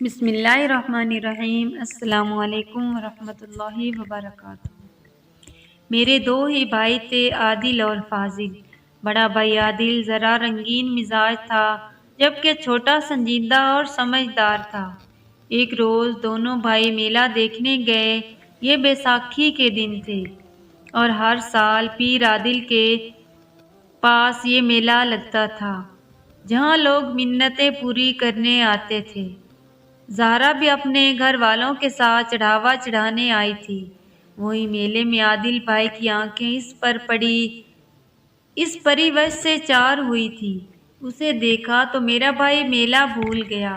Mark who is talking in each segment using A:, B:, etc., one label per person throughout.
A: بسم اللہ الرحمن الرحیم۔ السلام علیکم ورحمۃ اللہ وبرکاتہ۔ میرے دو ہی بھائی تھے، عادل اور فاضل۔ بڑا بھائی عادل ذرا رنگین مزاج تھا، جبکہ چھوٹا سنجیدہ اور سمجھدار تھا۔ ایک روز دونوں بھائی میلہ دیکھنے گئے۔ یہ بیساکھی کے دن تھے اور ہر سال پیر عادل کے پاس یہ میلہ لگتا تھا، جہاں لوگ منتیں پوری کرنے آتے تھے۔ زہرا بھی اپنے گھر والوں کے ساتھ چڑھاوا چڑھانے آئی تھی۔ وہی میلے میں عادل بھائی کی آنکھیں اس پر پڑی، اس پری وش سے چار ہوئی تھی۔ اسے دیکھا تو میرا بھائی میلہ بھول گیا،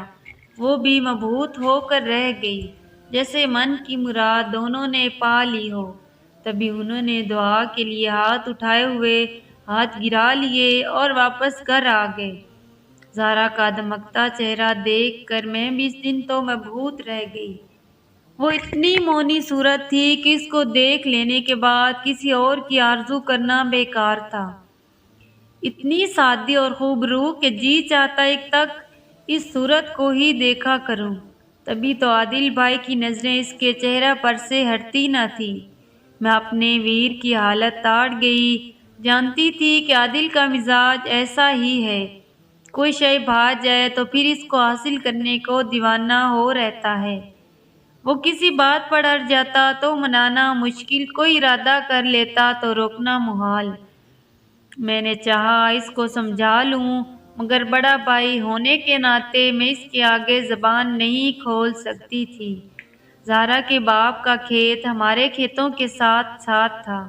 A: وہ بھی مبہوت ہو کر رہ گئی، جیسے من کی مراد دونوں نے پا لی ہو۔ تبھی انہوں نے دعا کے لیے ہاتھ اٹھائے ہوئے ہاتھ گرا لیے اور واپس گھر آ گئے۔ زہرا کا دمکتا چہرہ دیکھ کر میں بھی اس دن تو مبہوت رہ گئی۔ وہ اتنی مونی صورت تھی کہ اس کو دیکھ لینے کے بعد کسی اور کی آرزو کرنا بیکار تھا۔ اتنی سادی اور خوب روح کہ جی چاہتا ایک تک اس صورت کو ہی دیکھا کروں۔ تبھی تو عادل بھائی کی نظریں اس کے چہرہ پر سے ہٹتی نہ تھی۔ میں اپنے ویر کی حالت تاڑ گئی، جانتی تھی کہ عادل کا مزاج ایسا ہی ہے، کوئی شے بھا جائے تو پھر اس کو حاصل کرنے کو دیوانہ ہو رہتا ہے۔ وہ کسی بات پر اڑ جاتا تو منانا مشکل، کوئی ارادہ کر لیتا تو روکنا محال۔ میں نے چاہا اس کو سمجھا لوں، مگر بڑا بھائی ہونے کے ناطے میں اس کے آگے زبان نہیں کھول سکتی تھی۔ زہرا کے باپ کا کھیت ہمارے کھیتوں کے ساتھ ساتھ تھا،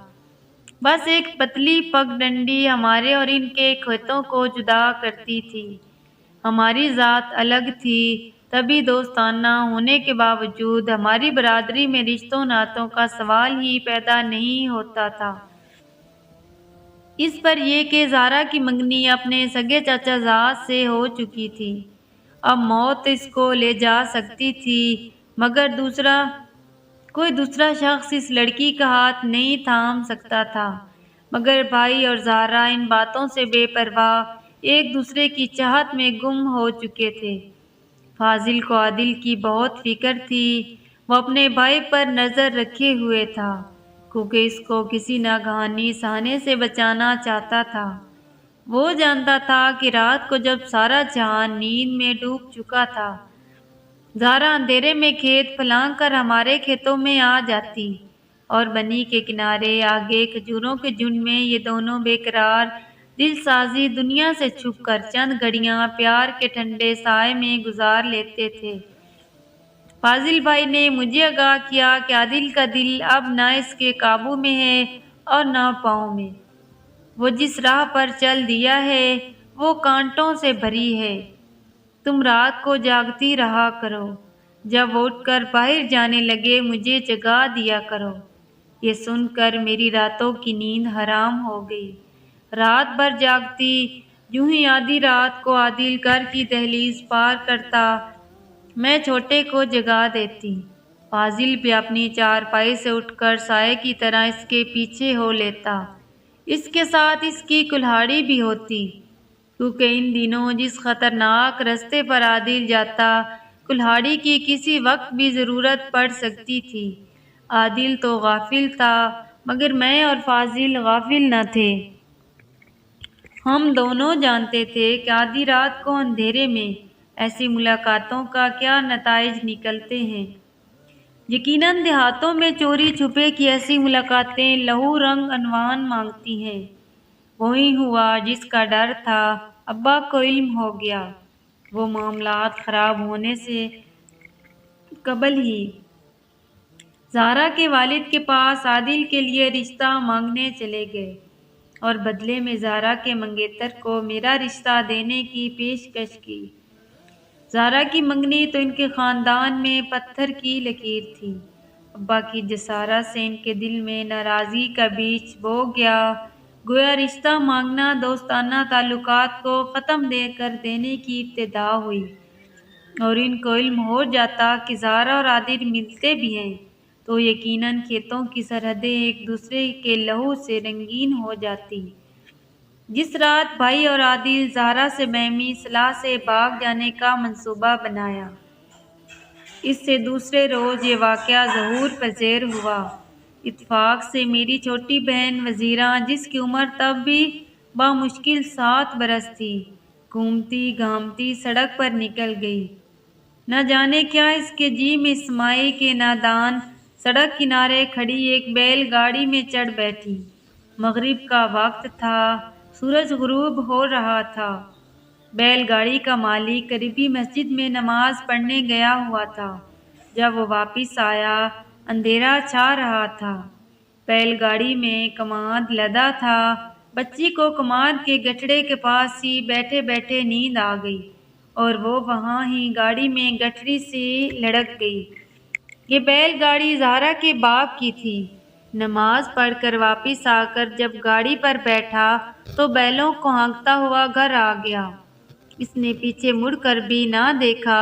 A: بس ایک پتلی پگ ڈنڈی ہمارے اور ان کے کھیتوں کو جدا کرتی تھی۔ ہماری ذات الگ تھی، تبھی دوستانہ ہونے کے باوجود ہماری برادری میں رشتوں ناتوں کا سوال ہی پیدا نہیں ہوتا تھا۔ اس پر یہ کہ زہرا کی منگنی اپنے سگے چاچا زاد سے ہو چکی تھی۔ اب موت اس کو لے جا سکتی تھی، مگر کوئی دوسرا شخص اس لڑکی کا ہاتھ نہیں تھام سکتا تھا۔ مگر بھائی اور زہرا ان باتوں سے بے پرواہ ایک دوسرے کی چاہت میں گم ہو چکے تھے۔ فاضل کو عادل کی بہت فکر تھی، وہ اپنے بھائی پر نظر رکھے ہوئے تھا، کیونکہ اس کو کسی ناگہانی سہانے سے بچانا چاہتا تھا۔ وہ جانتا تھا کہ رات کو جب سارا جہان نیند میں ڈوب چکا تھا، زہرا اندھیرے میں کھیت پھلانگ کر ہمارے کھیتوں میں آ جاتی، اور بنی کے کنارے آگے کھجوروں کے جھنڈ میں یہ دونوں بے قرار دل سازی دنیا سے چھپ کر چند گھڑیاں پیار کے ٹھنڈے سائے میں گزار لیتے تھے۔ فاضل بھائی نے مجھے آگاہ کیا کہ عادل کا دل اب نہ اس کے قابو میں ہے اور نہ پاؤں میں۔ وہ جس راہ پر چل دیا ہے وہ کانٹوں سے بھری ہے۔ تم رات کو جاگتی رہا کرو، جب وہ اٹھ کر باہر جانے لگے مجھے جگا دیا کرو۔ یہ سن کر میری راتوں کی نیند حرام ہو گئی۔ رات بھر جاگتی، یوں ہی آدھی رات کو عادل گھر کی دہلیز پار کرتا، میں چھوٹے کو جگا دیتی۔ فاضل بھی اپنی چارپائی سے اٹھ کر سائے کی طرح اس کے پیچھے ہو لیتا، اس کے ساتھ اس کی کلہاڑی بھی ہوتی، کیونکہ ان دنوں جس خطرناک رستے پر عادل جاتا، کلہاڑی کی کسی وقت بھی ضرورت پڑ سکتی تھی۔ عادل تو غافل تھا، مگر میں اور فاضل غافل نہ تھے۔ ہم دونوں جانتے تھے کہ آدھی رات کو اندھیرے میں ایسی ملاقاتوں کا کیا نتائج نکلتے ہیں۔ یقیناً دیہاتوں میں چوری چھپے کی ایسی ملاقاتیں لہو رنگ عنوان مانگتی ہیں۔ وہی ہوا جس کا ڈر تھا، ابا کو علم ہو گیا۔ وہ معاملات خراب ہونے سے قبل ہی زہرا کے والد کے پاس عادل کے لیے رشتہ مانگنے چلے گئے اور بدلے میں زہرا کے منگیتر کو میرا رشتہ دینے کی پیشکش کی۔ زہرا کی منگنی تو ان کے خاندان میں پتھر کی لکیر تھی۔ ابا کی جسارت سے ان کے دل میں ناراضگی کا بیج بو گیا، گویا رشتہ مانگنا دوستانہ تعلقات کو ختم کر دینے کی ابتدا ہوئی، اور ان کو علم ہو جاتا کہ زہرا اور عادل ملتے بھی ہیں تو یقیناً کھیتوں کی سرحدیں ایک دوسرے کے لہو سے رنگین ہو جاتی۔ جس رات بھائی اور عادل زہرا سے باہمی صلاح سے بھاگ جانے کا منصوبہ بنایا، اس سے دوسرے روز یہ واقعہ ظہور پذیر ہوا۔ اتفاق سے میری چھوٹی بہن وزیرہ، جس کی عمر تب بھی بامشکل 7 برس تھی، گھومتی گھامتی سڑک پر نکل گئی۔ نہ جانے کیا اس کے جی میں سمائی کہ نادان سڑک کنارے کھڑی ایک بیل گاڑی میں چڑھ بیٹھی۔ مغرب کا وقت تھا، سورج غروب ہو رہا تھا۔ بیل گاڑی کا مالک قریبی مسجد میں نماز پڑھنے گیا ہوا تھا۔ جب وہ واپس آیا، اندھیرا چھا رہا تھا۔ بیل گاڑی میں کماد لدا تھا۔ بچی کو کماد کے گٹھڑے کے پاس ہی بیٹھے بیٹھے نیند آ گئی اور وہ وہاں ہی گاڑی میں گٹھڑی سے لڑک گئی۔ یہ بیل گاڑی زہرا کے باپ کی تھی۔ نماز پڑھ کر واپس آ کر جب گاڑی پر بیٹھا تو بیلوں کو ہانکتا ہوا گھر آ گیا۔ اس نے پیچھے مڑ کر بھی نہ دیکھا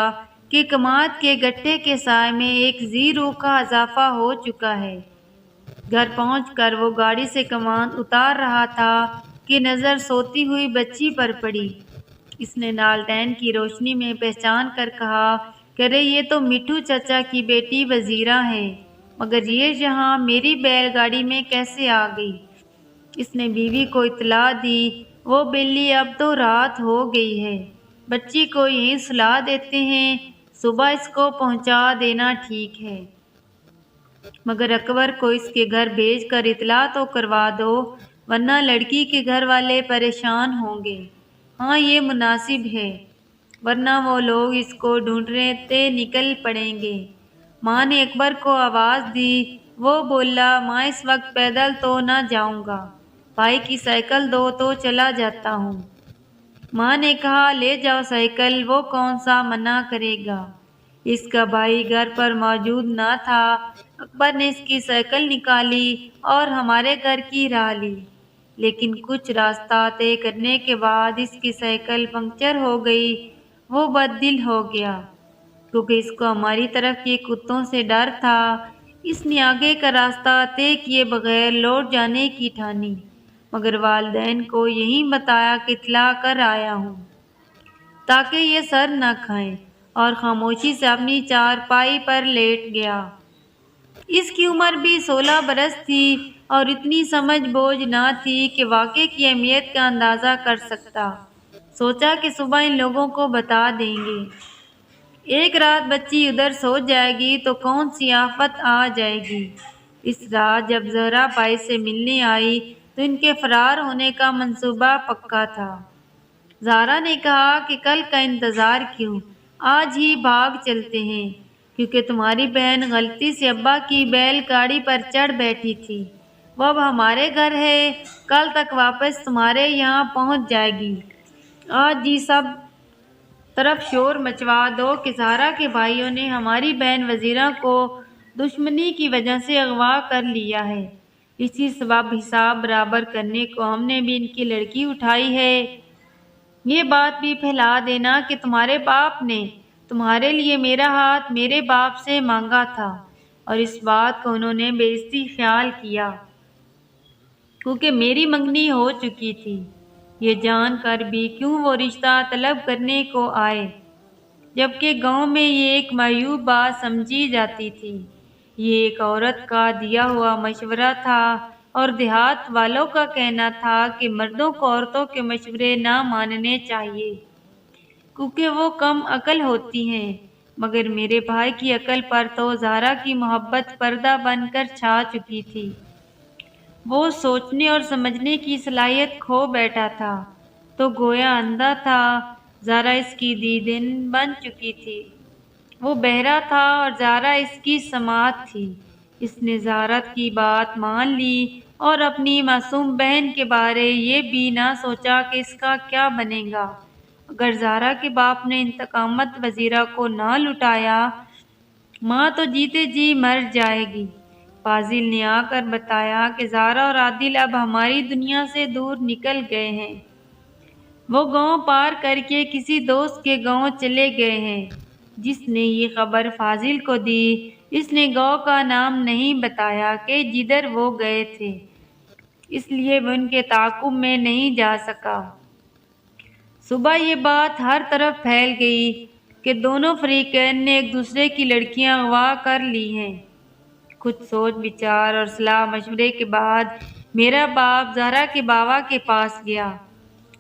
A: کہ کماد کے گٹھے کے سائے میں ایک ذی روح کا اضافہ ہو چکا ہے۔ گھر پہنچ کر وہ گاڑی سے کماد اتار رہا تھا کہ نظر سوتی ہوئی بچی پر پڑی۔ اس نے لالٹین کی روشنی میں پہچان کر کہا کہ ارے یہ تو مٹھو چچا کی بیٹی وزیرہ ہے، مگر یہ یہاں میری بیل گاڑی میں کیسے آ گئی؟ اس نے بیوی کو اطلاع دی، وہ بلی اب تو رات ہو گئی ہے، بچی کو یہیں سلا دیتے ہیں، صبح اس کو پہنچا دینا ٹھیک ہے، مگر اکبر کو اس کے گھر بھیج کر اطلاع تو کروا دو، ورنہ لڑکی کے گھر والے پریشان ہوں گے۔ ہاں یہ مناسب ہے، ورنہ وہ لوگ اس کو ڈھونڈتے نکل پڑیں گے۔ ماں نے اکبر کو آواز دی۔ وہ بولا، ماں اس وقت پیدل تو نہ جاؤں گا، بھائی کی سائیکل دو تو چلا جاتا ہوں۔ ماں نے کہا، لے جاؤ سائیکل، وہ کون سا منع کرے گا۔ اس کا بھائی گھر پر موجود نہ تھا۔ اکبر نے اس کی سائیکل نکالی اور ہمارے گھر کی راہ لی، لیکن کچھ راستہ طے کرنے کے بعد اس کی سائیکل پنکچر ہو گئی۔ وہ بد دل ہو گیا، کیونکہ اس کو ہماری طرف کے کتوں سے ڈر تھا۔ اس نے آگے کا راستہ طے کیے بغیر لوٹ جانے کی ٹھانی، مگر والدین کو یہی بتایا کہ اطلاع کر آیا ہوں، تاکہ یہ سر نہ کھائیں، اور خاموشی سے اپنی چارپائی پر لیٹ گیا۔ اس کی عمر بھی 16 برس تھی اور اتنی سمجھ بوجھ نہ تھی کہ واقعے کی اہمیت کا اندازہ کر سکتا۔ سوچا کہ صبح ان لوگوں کو بتا دیں گے۔ ایک رات بچی ادھر سو جائے گی تو کون سی آفت آ جائے گی۔ اس رات جب زہرا بھائی سے ملنے آئی تو ان کے فرار ہونے کا منصوبہ پکا تھا۔ زہرا نے کہا کہ کل کا انتظار کیوں، آج ہی بھاگ چلتے ہیں، کیونکہ تمہاری بہن غلطی سے ابا کی بیل گاڑی پر چڑھ بیٹھی تھی، وہ اب ہمارے گھر ہے، کل تک واپس تمہارے یہاں پہنچ جائے گی۔ آج ہی سب طرف شور مچوا دو کہ زہرا کے بھائیوں نے ہماری بہن وزیرہ کو دشمنی کی وجہ سے اغوا کر لیا ہے، اسی سبب حساب برابر کرنے کو ہم نے بھی ان کی لڑکی اٹھائی ہے۔ یہ بات بھی پھیلا دینا کہ تمہارے باپ نے تمہارے لیے میرا ہاتھ میرے باپ سے مانگا تھا، اور اس بات کو انہوں نے بے عزتی خیال کیا، کیونکہ میری منگنی ہو چکی تھی۔ یہ جان کر بھی کیوں وہ رشتہ طلب کرنے کو آئے، جبکہ گاؤں میں یہ ایک معیوب بات سمجھی جاتی تھی۔ یہ ایک عورت کا دیا ہوا مشورہ تھا، اور دیہات والوں کا کہنا تھا کہ مردوں کو عورتوں کے مشورے نہ ماننے چاہیے، کیونکہ وہ کم عقل ہوتی ہیں، مگر میرے بھائی کی عقل پر تو زہرا کی محبت پردہ بن کر چھا چکی تھی۔ وہ سوچنے اور سمجھنے کی صلاحیت کھو بیٹھا تھا، تو گویا اندھا تھا۔ زہرا اس کی دیدن بن چکی تھی، وہ بہرا تھا اور زہرا اس کی سماعت تھی۔ اس نے زہرا کی بات مان لی اور اپنی معصوم بہن کے بارے یہ بھی نہ سوچا کہ اس کا کیا بنے گا اگر زہرا کے باپ نے انتقامت وزیرہ کو نہ لٹایا۔ ماں تو جیتے جی مر جائے گی۔ فاضل نے آ کر بتایا کہ زہرا اور عادل اب ہماری دنیا سے دور نکل گئے ہیں، وہ گاؤں پار کر کے کسی دوست کے گاؤں چلے گئے ہیں۔ جس نے یہ خبر فاضل کو دی، اس نے گاؤں کا نام نہیں بتایا کہ جدھر وہ گئے تھے، اس لیے وہ ان کے تعاقب میں نہیں جا سکا۔ صبح یہ بات ہر طرف پھیل گئی، کہ دونوں فریقین نے ایک دوسرے کی لڑکیاں اغوا کر لی ہیں۔ کچھ سوچ بچار اور صلاح مشورے کے بعد میرا باپ زہرا کے بابا کے پاس گیا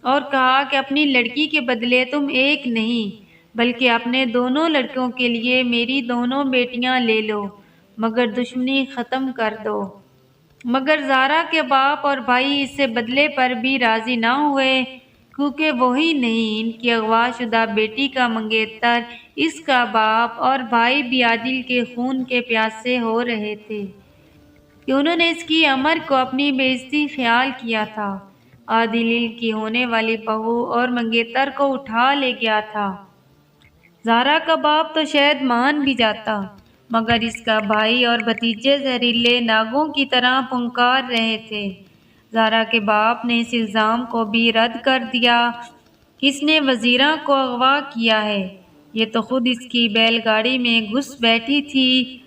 A: اور کہا کہ اپنی لڑکی کے بدلے تم ایک نہیں بلکہ اپنے دونوں لڑکوں کے لیے میری دونوں بیٹیاں لے لو، مگر دشمنی ختم کر دو۔ مگر زہرا کے باپ اور بھائی اس سے بدلے پر بھی راضی نہ ہوئے، کیونکہ وہی نہیں، ان کی اغوا شدہ بیٹی کا منگیتر، اس کا باپ اور بھائی بھی عادل کے خون کے پیاسے ہو رہے تھے کہ انہوں نے اس کی عمر کو اپنی بےعزتی خیال کیا تھا۔ عادل کی ہونے والی بہو اور منگیتر کو اٹھا لے گیا تھا۔ زہرا کا باپ تو شاید مان بھی جاتا، مگر اس کا بھائی اور بھتیجے زہریلے ناگوں کی طرح پھنکار رہے تھے۔ زہرا کے باپ نے اس الزام کو بھی رد کر دیا کہ اس نے وزیرہ کو اغوا کیا ہے، یہ تو خود اس کی بیل گاڑی میں گھس بیٹھی تھی۔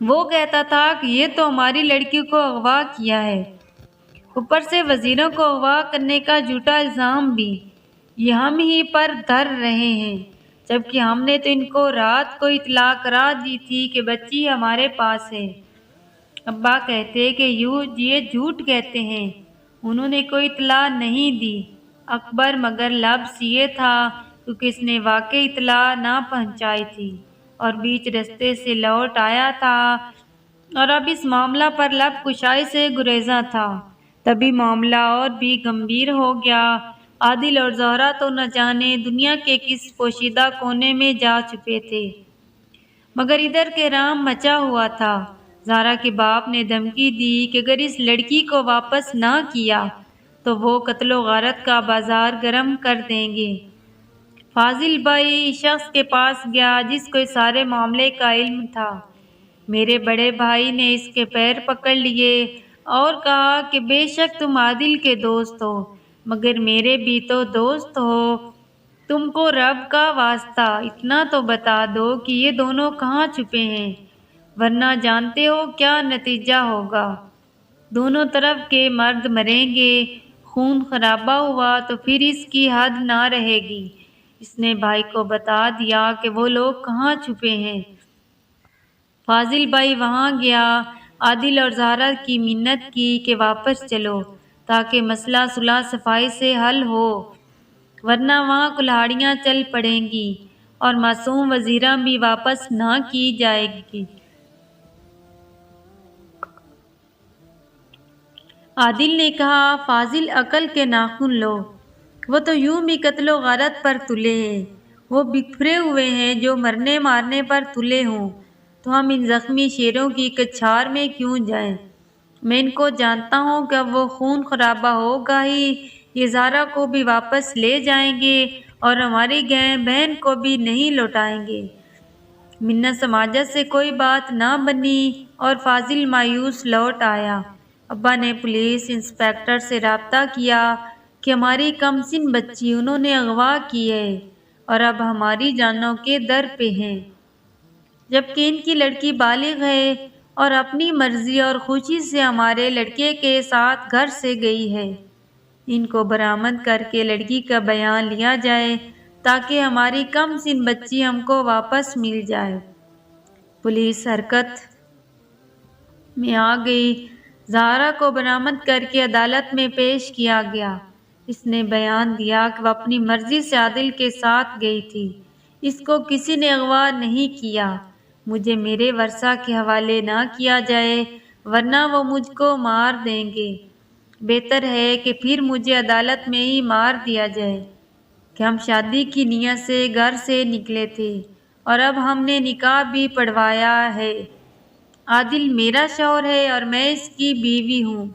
A: وہ کہتا تھا کہ یہ تو ہماری لڑکی کو اغوا کیا ہے، اوپر سے وزیروں کو اغوا کرنے کا جھوٹا الزام بھی، یہ ہم ہی پر دھر رہے ہیں، جبکہ ہم نے تو ان کو رات کو اطلاع کرا دی تھی کہ بچی ہمارے پاس ہے۔ ابا کہتے کہ یہ جھوٹ کہتے ہیں، انہوں نے کوئی اطلاع نہیں دی۔ اکبر مگر لفظ یہ تھا کیونکہ اس نے واقعی اطلاع نہ پہنچائی تھی اور بیچ رستے سے لوٹ آیا تھا اور اب اس معاملہ پر لب کشائی سے گریزاں تھا۔ تبھی معاملہ اور بھی گمبھیر ہو گیا۔ عادل اور زہرا تو نہ جانے دنیا کے کس پوشیدہ کونے میں جا چھپے تھے، مگر ادھر کے رام مچا ہوا تھا۔ زہرا کے باپ نے دھمکی دی کہ اگر اس لڑکی کو واپس نہ کیا تو وہ قتل و غارت کا بازار گرم کر دیں گے۔ فاضل بھائی اس شخص کے پاس گیا جس کو اس سارے معاملے کا علم تھا۔ میرے بڑے بھائی نے اس کے پیر پکڑ لیے اور کہا کہ بے شک تم عادل کے دوست ہو، مگر میرے بھی تو دوست ہو، تم کو رب کا واسطہ اتنا تو بتا دو کہ یہ دونوں کہاں چھپے ہیں، ورنہ جانتے ہو کیا نتیجہ ہوگا، دونوں طرف کے مرد مریں گے، خون خرابہ ہوا تو پھر اس کی حد نہ رہے گی۔ اس نے بھائی کو بتا دیا کہ وہ لوگ کہاں چھپے ہیں۔ فاضل بھائی وہاں گیا، عادل اور زہرا کی منت کی کہ واپس چلو تاکہ مسئلہ صلح صفائی سے حل ہو، ورنہ وہاں کلہاڑیاں چل پڑیں گی اور معصوم وزیرہ بھی واپس نہ کی جائے گی۔ عادل نے کہا، فاضل عقل کے ناخن لو، وہ تو یوں بھی قتل و غارت پر تلے ہیں، وہ بکھرے ہوئے ہیں جو مرنے مارنے پر تلے ہوں، تو ہم ان زخمی شیروں کی کچھار میں کیوں جائیں؟ میں ان کو جانتا ہوں کہ اب وہ خون خرابہ ہوگا ہی، یہ زہرا کو بھی واپس لے جائیں گے اور ہماری بہن کو بھی نہیں لوٹائیں گے۔ منت سماجت سے کوئی بات نہ بنی اور فاضل مایوس لوٹ آیا۔ ابا نے پولیس انسپکٹر سے رابطہ کیا کہ ہماری کم سن بچی انہوں نے اغوا کی ہے اور اب ہماری جانوں کے در پہ ہیں، جبکہ ان کی لڑکی بالغ ہے اور اپنی مرضی اور خوشی سے ہمارے لڑکے کے ساتھ گھر سے گئی ہے۔ ان کو برآمد کر کے لڑکی کا بیان لیا جائے تاکہ ہماری کم سن بچی ہم کو واپس مل جائے۔ پولیس حرکت میں آ گئی۔ زہرا کو برآمد کر کے عدالت میں پیش کیا گیا۔ اس نے بیان دیا کہ وہ اپنی مرضی سے عادل کے ساتھ گئی تھی، اس کو کسی نے اغوا نہیں کیا، مجھے میرے ورثہ کے حوالے نہ کیا جائے ورنہ وہ مجھ کو مار دیں گے، بہتر ہے کہ پھر مجھے عدالت میں ہی مار دیا جائے کہ ہم شادی کی نیت سے گھر سے نکلے تھے اور اب ہم نے نکاح بھی پڑھوایا ہے۔ عادل میرا شوہر ہے اور میں اس کی بیوی ہوں،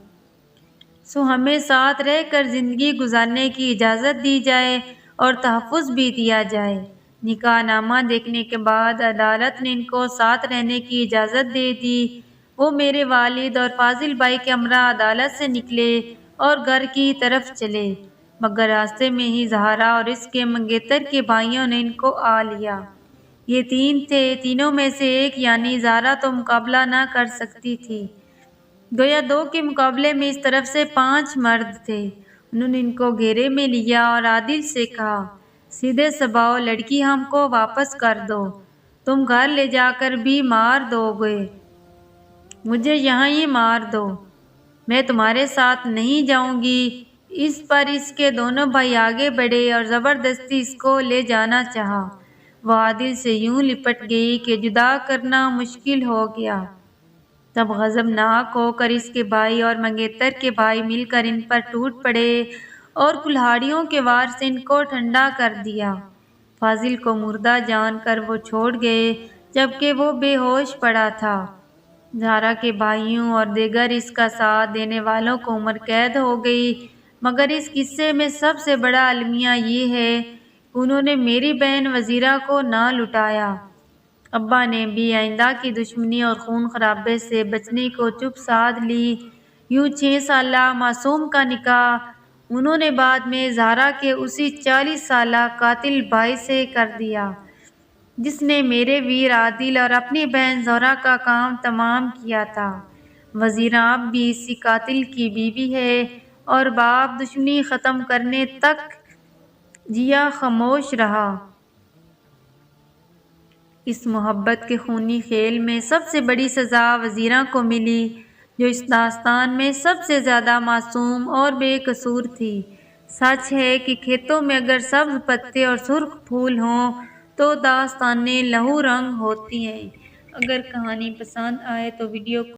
A: سو ہمیں ساتھ رہ کر زندگی گزارنے کی اجازت دی جائے اور تحفظ بھی دیا جائے۔ نکاح نامہ دیکھنے کے بعد عدالت نے ان کو ساتھ رہنے کی اجازت دے دی۔ وہ میرے والد اور فاضل بھائی کے ہمراہ عدالت سے نکلے اور گھر کی طرف چلے، مگر راستے میں ہی زہرا اور اس کے منگیتر کے بھائیوں نے ان کو آ لیا۔ یہ تین تھے، تینوں میں سے ایک یعنی زہرا تو مقابلہ نہ کر سکتی تھی، گویا دو کے مقابلے میں اس طرف سے 5 مرد تھے۔ انہوں نے ان کو گھیرے میں لیا اور عادل سے کہا، سیدھے سباؤ لڑکی ہم کو واپس کر دو، تم گھر لے جا کر بھی مار دو گے، مجھے یہاں ہی مار دو، میں تمہارے ساتھ نہیں جاؤں گی۔ اس پر اس کے دونوں بھائی آگے بڑھے اور زبردستی اس کو لے جانا چاہا۔ وہ عادل سے یوں لپٹ گئی کہ جدا کرنا مشکل ہو گیا۔ تب غضبناک ہو کر اس کے بھائی اور منگیتر کے بھائی مل کر ان پر ٹوٹ پڑے اور کلہاڑیوں کے وار سے ان کو ٹھنڈا کر دیا۔ فاضل کو مردہ جان کر وہ چھوڑ گئے جبکہ وہ بے ہوش پڑا تھا۔ زہرا کے بھائیوں اور دیگر اس کا ساتھ دینے والوں کو عمر قید ہو گئی، مگر اس قصے میں سب سے بڑا المیہ یہ ہے کہ انہوں نے میری بہن وزیرہ کو نہ لٹایا۔ ابا نے بھی آئندہ کی دشمنی اور خون خرابے سے بچنے کو چپ سادھ لی۔ یوں 6 سالہ معصوم کا نکاح انہوں نے بعد میں زہرا کے اسی 40 سالہ قاتل بھائی سے کر دیا جس نے میرے ویر عادل اور اپنی بہن زہرا کا کام تمام کیا تھا۔ وزیرہ اب بھی اسی قاتل کی بیوی ہے اور باپ دشمنی ختم کرنے تک جیا خاموش رہا۔ اس محبت کے خونی کھیل میں سب سے بڑی سزا وزیرہ کو ملی جو اس داستان میں سب سے زیادہ معصوم اور بے قصور تھی۔ سچ ہے کہ کھیتوں میں اگر سبز پتے اور سرخ پھول ہوں تو داستانیں لہو رنگ ہوتی ہیں۔ اگر کہانی پسند آئے تو ویڈیو